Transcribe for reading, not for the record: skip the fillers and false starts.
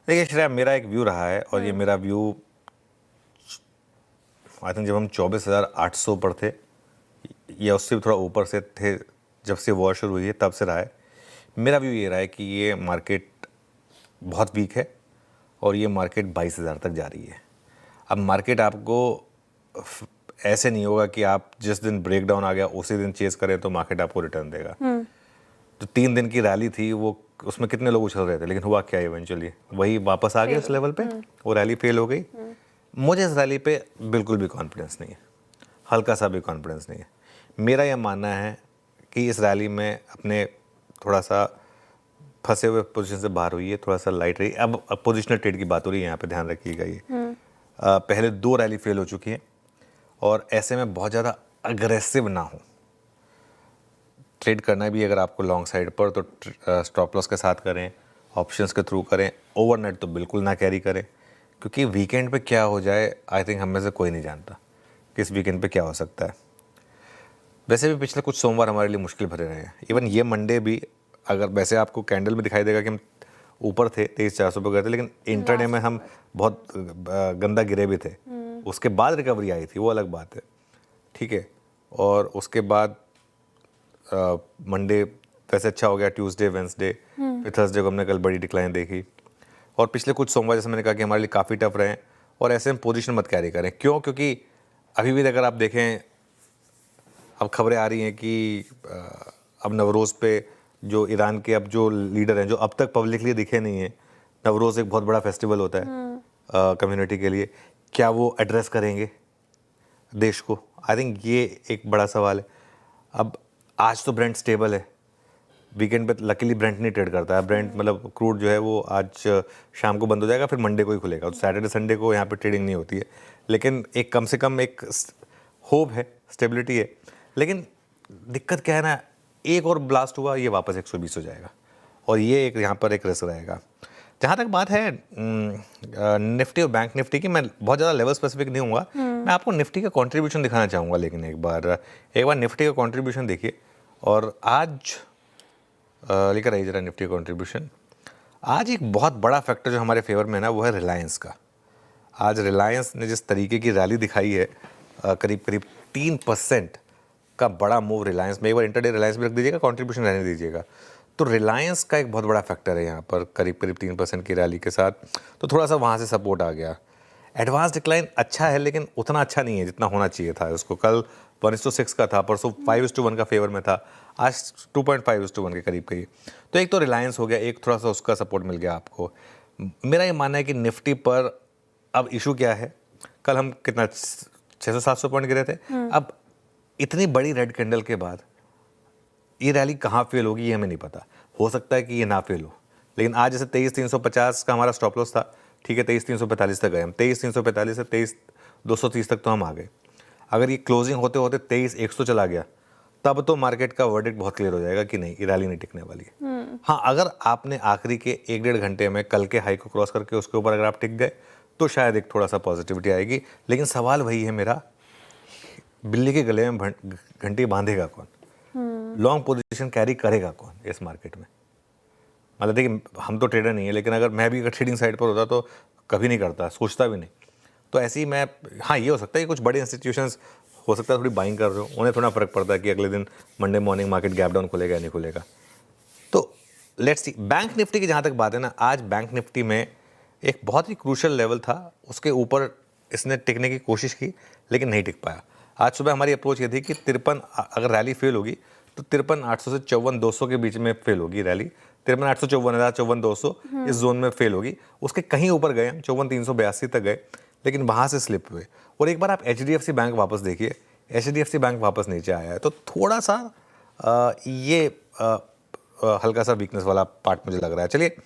देखिए श्रेया, मेरा एक व्यू रहा है और ये मेरा व्यू आई थिंक जब हम 24,800 पर थे या उससे भी थोड़ा ऊपर से थे, जब से वॉर शुरू हुई है तब से रहा है। मेरा व्यू ये रहा है कि ये मार्केट बहुत वीक है और ये मार्केट 22,000 तक जा रही है। अब मार्केट आपको ऐसे नहीं होगा कि आप जिस दिन ब्रेक डाउन आ गया उसी दिन चेज करें तो मार्केट आपको रिटर्न देगा। तो 3 दिन की रैली थी, वो उसमें कितने लोग उछल रहे थे, लेकिन हुआ क्या इवेंचुअली वही वापस आ गए उस लेवल पे। वो रैली फेल हो गई। मुझे इस रैली पे बिल्कुल भी कॉन्फिडेंस नहीं है, हल्का सा भी कॉन्फिडेंस नहीं है। मेरा यह मानना है कि इस रैली में अपने थोड़ा सा फंसे हुए पोजीशन से बाहर हुई है, थोड़ा सा लाइट रही। अब पोजिशनल ट्रेड की बात हो रही है, यहाँ पे ध्यान रखिएगा। ये पहले 2 रैली फेल हो चुकी हैं और ऐसे में बहुत ज़्यादा अग्रेसिव ना हो। ट्रेड करना भी अगर आपको लॉन्ग साइड पर तो स्टॉप लॉस के साथ करें, ऑप्शंस के थ्रू करें। ओवरनाइट तो बिल्कुल ना कैरी करें, क्योंकि वीकेंड पे क्या हो जाए आई थिंक हम में से कोई नहीं जानता कि इस वीकेंड पे क्या हो सकता है। वैसे भी पिछले कुछ सोमवार हमारे लिए मुश्किल भरे रहे हैं। इवन ये मंडे भी, अगर वैसे आपको कैंडल में दिखाई देगा कि हम ऊपर थे 23,400 पे गए थे, लेकिन इंटरडे में हम बहुत गंदा गिरे भी थे। उसके बाद रिकवरी आई थी, वो अलग बात है, ठीक है। और उसके बाद मंडे वैसे अच्छा हो गया, ट्यूसडे वेंसडे, फिर थर्सडे को हमने कल बड़ी डिक्लाइन देखी। और पिछले कुछ सोमवार जैसे मैंने कहा कि हमारे लिए काफ़ी टफ रहे हैं। और ऐसे में पोजीशन मत कैरी करें। क्यों? क्योंकि अभी भी अगर आप देखें, अब खबरें आ रही हैं कि अब नवरोज़ पे जो ईरान के अब जो लीडर हैं, जो अब तक पब्लिकली दिखे नहीं हैं, नवरोज़ एक बहुत बड़ा फेस्टिवल होता है कम्युनिटी के लिए, क्या वो एड्रेस करेंगे देश को? आई थिंक ये एक बड़ा सवाल है। अब आज तो ब्रेंट स्टेबल है, वीकेंड पे लकीली ब्रेंट नहीं ट्रेड करता है। ब्रेंट मतलब क्रूड जो है वो आज शाम को बंद हो जाएगा, फिर मंडे को ही खुलेगा। तो सैटरडे संडे को यहाँ पे ट्रेडिंग नहीं होती है, लेकिन एक कम से कम एक होप है, स्टेबिलिटी है। लेकिन दिक्कत क्या है ना, एक और ब्लास्ट हुआ ये वापस 120 हो जाएगा और ये एक यहाँ पर एक रिस्क रहेगा। जहाँ तक बात है निफ्टी और बैंक निफ्टी की, मैं बहुत ज़्यादा लेवल स्पेसिफिक नहीं हूँगा। मैं आपको निफ्टी का कंट्रीब्यूशन दिखाना चाहूँगा, लेकिन एक बार निफ्टी का कंट्रीब्यूशन देखिए। और आज लेकर आइए जरा निफ्टी कंट्रीब्यूशन। आज एक बहुत बड़ा फैक्टर जो हमारे फेवर में है ना, वो है रिलायंस का। आज रिलायंस ने जिस तरीके की रैली दिखाई है, करीब करीब 3% का बड़ा मूव रिलायंस में। एक बार इंटरडे रिलायंस भी रख दीजिएगा, कंट्रीब्यूशन रहने दीजिएगा। तो रिलायंस का एक बहुत बड़ा फैक्टर है यहाँ पर, करीब करीब 3% की रैली के साथ। तो थोड़ा सा वहाँ से सपोर्ट आ गया। एडवांस डिक्लाइन अच्छा है, लेकिन उतना अच्छा नहीं है जितना होना चाहिए था उसको। कल 1:6 का था, परसों 5:1 का फेवर में था, आज 2.5:1 के करीब करीब। तो एक तो रिलायंस हो गया, एक थोड़ा सा उसका सपोर्ट मिल गया आपको। मेरा ये मानना है कि निफ्टी पर अब इशू क्या है, कल हम कितना 600-700 पॉइंट गिरे थे। अब इतनी बड़ी रेड कैंडल के बाद ये रैली कहाँ फेल होगी ये हमें नहीं पता। हो सकता है कि ये ना फेल हो, लेकिन आज जैसे 23,350 का हमारा स्टॉप लॉस था, ठीक है, 23,345 तक गए हम। 23,345 से 23,230 तक तो हम आ गए। अगर ये क्लोजिंग होते होते 23,100 चला गया, तब तो मार्केट का वर्डिक्ट बहुत क्लियर हो जाएगा कि नहीं, ये रैली नहीं टिकने वाली है। हाँ, अगर आपने आखिरी के 1-1.5 घंटे में कल के हाई को क्रॉस करके उसके ऊपर अगर आप टिक गए तो शायद एक थोड़ा सा पॉजिटिविटी आएगी। लेकिन सवाल वही है मेरा, बिल्ली के गले में घंटी बांधेगा कौन? लॉन्ग पोजीशन कैरी करेगा कौन इस मार्केट में? मतलब देखिए, हम तो ट्रेडर नहीं है, लेकिन अगर मैं भी अगर ट्रेडिंग साइड पर होता तो कभी नहीं करता, सोचता भी नहीं। तो ऐसे ही मैं, हाँ ये हो सकता है कि कुछ बड़े इंस्टीट्यूशंस हो सकता है थोड़ी बाइंग कर रहे हो, उन्हें थोड़ा फर्क पड़ता है कि अगले दिन Monday morning market gap down खुलेगा या नहीं खुलेगा। तो लेट्स सी। बैंक निफ्टी की जहाँ तक बात है ना, आज बैंक निफ्टी में एक बहुत ही क्रूशल लेवल था, उसके ऊपर इसने टिकने की कोशिश की लेकिन नहीं टिक पाया। आज सुबह हमारी अप्रोच ये थी कि 53, अगर रैली फेल होगी तो 53,800 से 54,200 के बीच में फेल होगी रैली। 53,800, 54,200 इस जोन में फेल होगी। उसके कहीं ऊपर गए हम, 54,382 तक गए, लेकिन वहाँ से स्लिप हुए। और एक बार आप HDFC बैंक वापस देखिए, HDFC बैंक वापस नीचे आया है। तो थोड़ा सा ये हल्का सा वीकनेस वाला पार्ट मुझे लग रहा है। चलिए